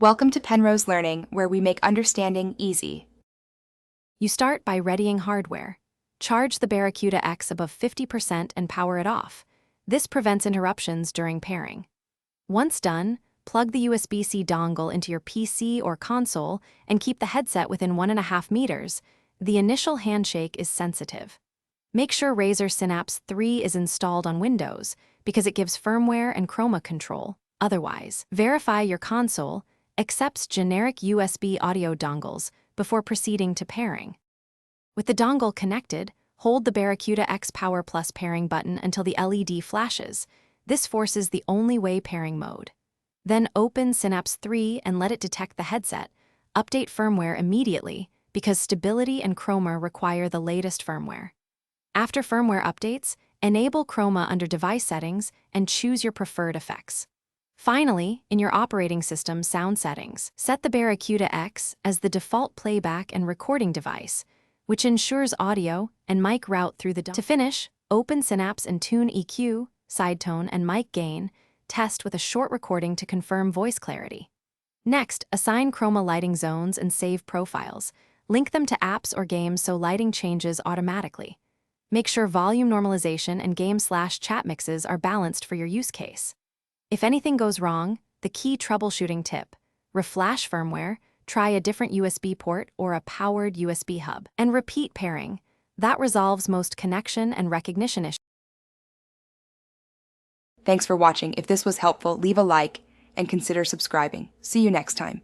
Welcome to Penrose Learning, where we make understanding easy. You start by readying hardware. Charge the Barracuda X above 50% and power it off. This prevents interruptions during pairing. Once done, plug the USB-C dongle into your PC or console and keep the headset within 1.5 meters. The initial handshake is sensitive. Make sure Razer Synapse 3 is installed on Windows because it gives firmware and chroma control. Otherwise, verify your console accepts generic USB audio dongles before proceeding to pairing. With the dongle connected, hold the Barracuda X Power Plus pairing button until the LED flashes. This forces the only way pairing mode. Then open Synapse 3 and let it detect the headset. Update firmware immediately because stability and chroma require the latest firmware. After firmware updates, enable chroma under device settings and choose your preferred effects. Finally, in your operating system sound settings, set the Barracuda X as the default playback and recording device, which ensures audio and mic route through the dongle. To finish, open Synapse and tune EQ, sidetone, and mic gain. Test with a short recording to confirm voice clarity. Next, assign chroma lighting zones and save profiles. Link them to apps or games so lighting changes automatically. Make sure volume normalization and game/chat mixes are balanced for your use case. If anything goes wrong, the key troubleshooting tip: reflash firmware, try a different USB port or a powered USB hub, and repeat pairing. That resolves most connection and recognition issues. Thanks for watching. If this was helpful, leave a like and consider subscribing. See you next time.